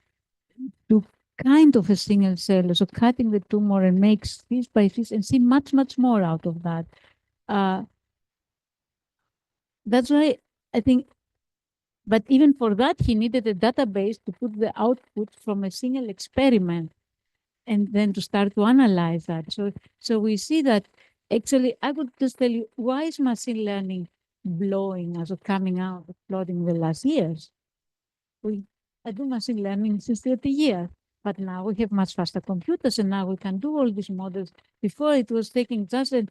do kind of a single cell, so cutting the tumor and makes this by this and see much, much more out of that. That's why I think, but even for that, he needed a database to put the output from a single experiment and then to start to analyze that. So we see that actually, I would just tell you, why is machine learning blowing, as of coming out, exploding the last years? I do machine learning since 30 years, but now we have much faster computers, and now we can do all these models. Before it was taking just to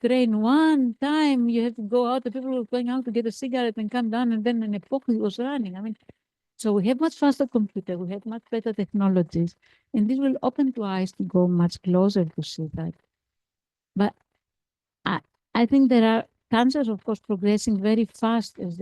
train one time, you have to go out, the people were going out to get a cigarette and come down, and then an epoch was running. I mean, so we have much faster computer, we have much better technologies, and this will open to eyes to go much closer to see that. But I think there are cancers, of course, progressing very fast as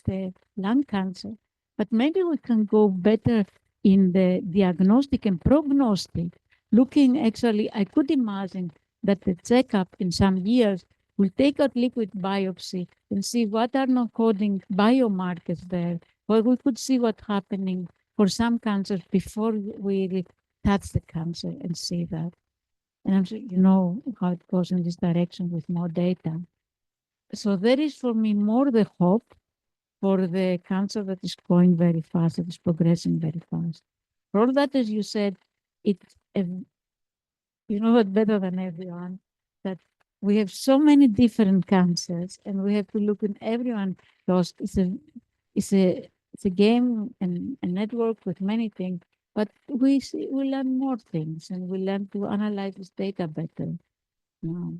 the lung cancer, but maybe we can go better in the diagnostic and prognostic, looking actually, I could imagine that the checkup in some years will take out liquid biopsy and see what are non-coding biomarkers there, where we could see what's happening for some cancers before we touch the cancer and see that. And I'm sure you know how it goes in this direction with more data. So there is for me more the hope for the cancer that is going very fast, that is progressing very fast. For all that, as you said, it's, you know what better than everyone, that we have so many different cancers and we have to look in everyone lost. It's a game and a network with many things, but we learn more things and we learn to analyze this data better now.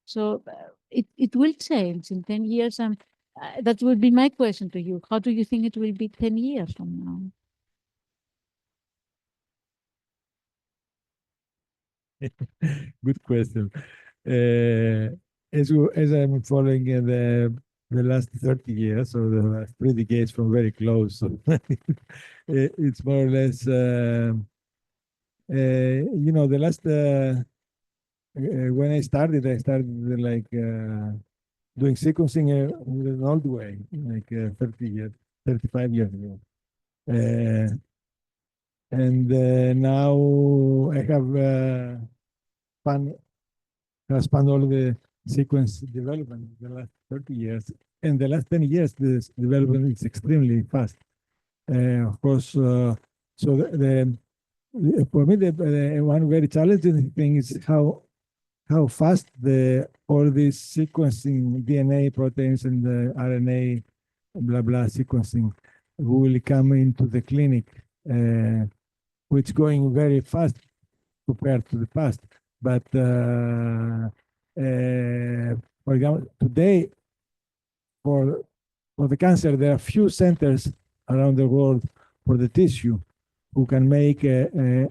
So it will change in 10 years. That would be my question to you. How do you think it will be 10 years from now? Good question. As I'm following the last 30 years, or the last 3 decades from very close, so it's more or less, you know, the last, when I started like doing sequencing in an old way, like 35 years ago. And now I have spun all the sequence development in the last 30 years. And the last 10 years, this development is extremely fast. Of course, so for me, the one very challenging thing is how fast all this sequencing, DNA, proteins, and the RNA, blah, blah, sequencing will come into the clinic, which is going very fast compared to the past. But for example, today, for the cancer, there are few centers around the world for the tissue who can make an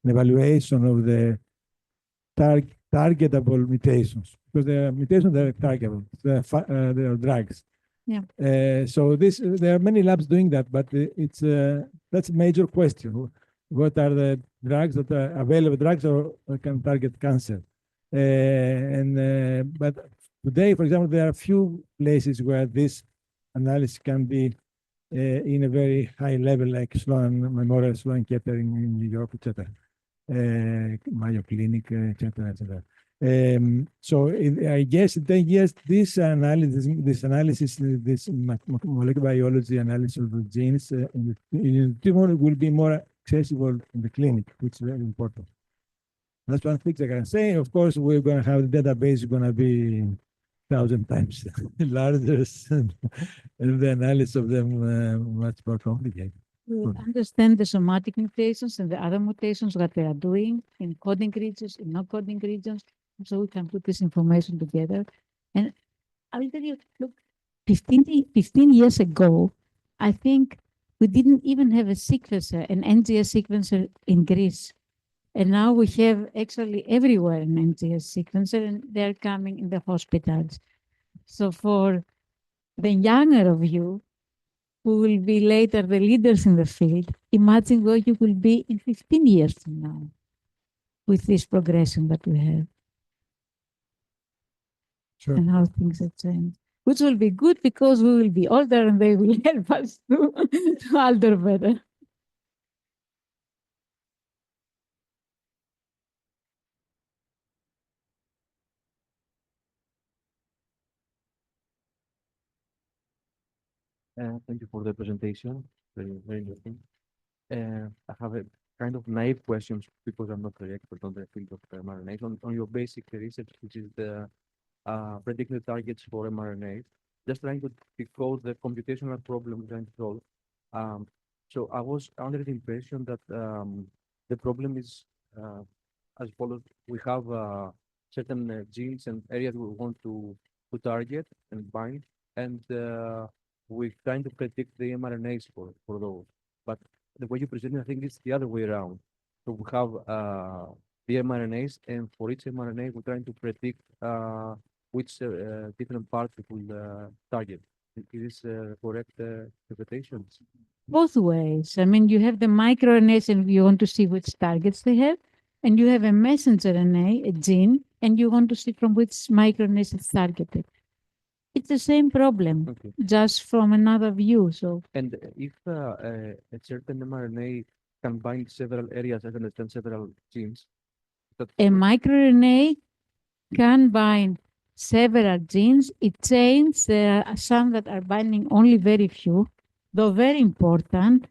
evaluation of the targetable mutations, because the mutations that are targetable, they are drugs. Yeah. So there are many labs doing that, but that's a major question. What are the drugs that are available, drugs or can target cancer? But today, for example, there are few places where this analysis can be in a very high level, like Memorial Sloan Kettering in New York, etc. Mayo Clinic, etc., etc. So I guess in 10 years, this molecular biology analysis of the genes in the tumor will be more accessible in the clinic, which is very important. That's one thing I can say. Of course, we're going to have the database going to be 1,000 times larger, and the analysis of them much more complicated. We understand the somatic mutations and the other mutations, what they are doing in coding regions, in non-coding regions, so we can put this information together. And I will tell you, look, 15 years ago, I think we didn't even have a sequencer, an NGS sequencer in Greece. And now we have actually everywhere an NGS sequencer, and they're coming in the hospitals. So for the younger of you, who will be later the leaders in the field, imagine where you will be in 15 years from now with this progression that we have. Sure. And how things have changed. Which will be good because we will be older and they will help us to alter better. Thank you for the presentation. Very interesting. I have a kind of naive questions because I'm not the expert on the field of mRNAs. On your basic research, which is the predicted targets for mRNAs, just trying to decode the computational problem we're trying to solve. So I was under the impression that the problem is as follows. We have certain genes and areas we want to target and bind, and we trying to predict the mRNAs for those. But the way you present it, I think it's the other way around. So we have the mRNAs, and for each mRNA, we're trying to predict which different parts it will target. Is this correct interpretations? Both ways. I mean, you have the microRNAs and you want to see which targets they have, and you have a messenger RNA, a gene, and you want to see from which microRNAs it's targeted. It's the same problem, Okay. just from another view. So, And if a certain mRNA can bind several areas, I understand several genes. That a microRNA can bind several genes. It changes. There are some that are binding only very few, though very important.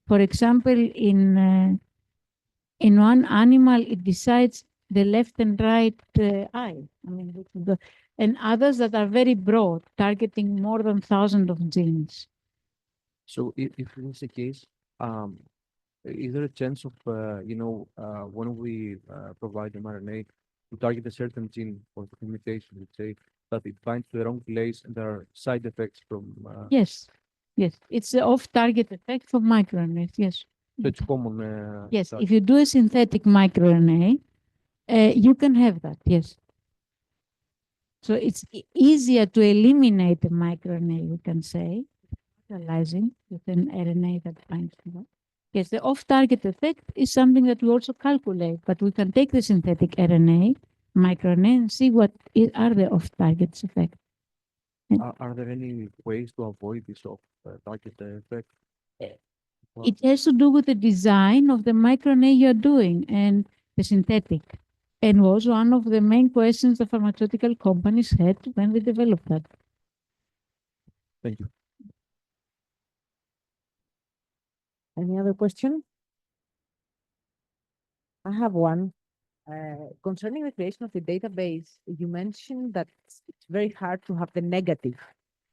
For example, in one animal, it decides the left and right eye. I mean, and others that are very broad, targeting more than thousands of genes. So if it's the case, is there a chance of, when we provide mRNA to target a certain gene for the mutation, let's say, that it binds to the wrong place and there are side effects from... Yes, yes. It's the off-target effect for microRNAs, yes. So it's common. Yes, if you do a synthetic microRNA, you can have that, yes. So it's easier to eliminate the microRNA, we can say, neutralizing with an RNA that binds to that. Yes, the off-target effect is something that we also calculate, but we can take the synthetic RNA, microRNA, and see what are the off-target effects. Are there any ways to avoid this off-target effect? It has to do with the design of the microRNA you're doing and the synthetic. And was one of the main questions the pharmaceutical companies had when they developed that. Thank you. Any other question? I have one. Concerning the creation of the database, you mentioned that it's very hard to have the negative,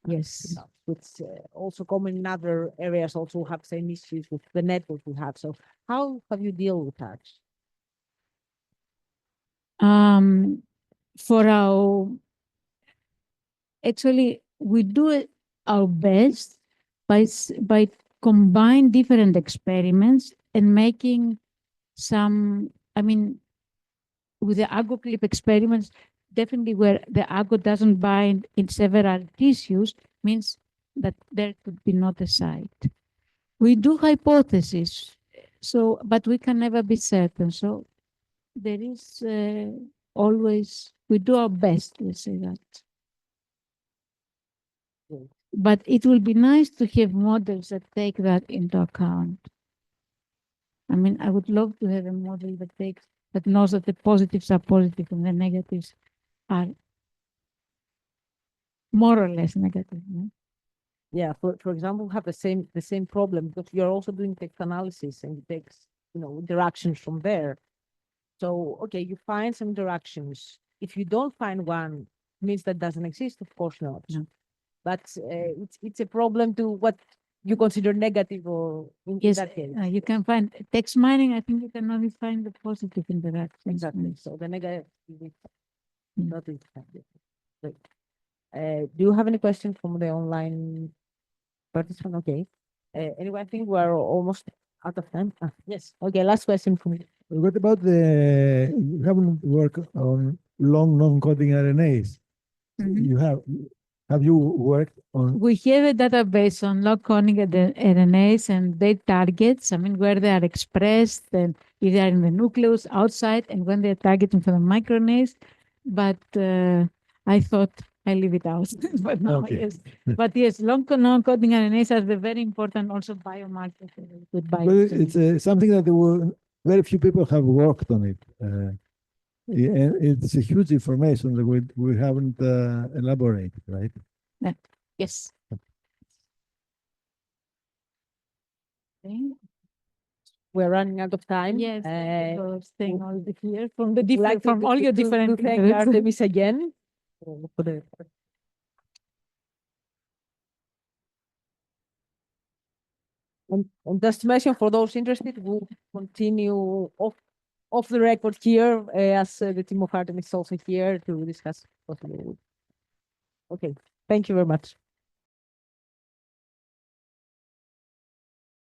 Yes. which also common in other areas also have same issues with the network we have. So how have you deal with that? For our, actually, we do our best by combine different experiments and making some, I mean, with the AgoClip experiments, definitely where the ago doesn't bind in several tissues means that there could be not a site. We do hypotheses, so, but we can never be certain. So there is always, we do our best, let's say that. But it will be nice to have models that take that into account. I mean, I would love to have a model that knows that the positives are positive and the negatives are more or less negative. No? Yeah, for example, have the same problem because you're also doing text analysis and it takes interactions from there. So okay, you find some interactions. If you don't find one means that doesn't exist? Of course not. No. But it's a problem to what you consider negative or in Yes, that case. you can find text mining. I think you can only find the positive interactions. Exactly. So the negative is Mm. not interesting. Great. Do you have any questions from the online participant? Okay. Anyway, I think we're almost out of time. Yes. Okay, last question from you. What about you haven't worked on long non-coding RNAs? Mhm. Have you worked on? We have a database on long-coding RNAs and their targets. I mean, where they are expressed and if they are in the nucleus, outside, and when they're targeting for the microRNAs. But I thought I leave it out. But now, Okay. yes. But yes, non-coding RNAs are the very important also biomarker with But biochemistry. it's something that very few people have worked on it. And it's a huge information that we haven't elaborated, right? Yes. Okay. We're running out of time. Yes, thank you for staying all the here from the Would different, like from all your different to thank interests. Artemis again for the and just to mention for those interested, we'll continue off the record here as the team of Artemis is also here to discuss possible. Okay, thank you very much.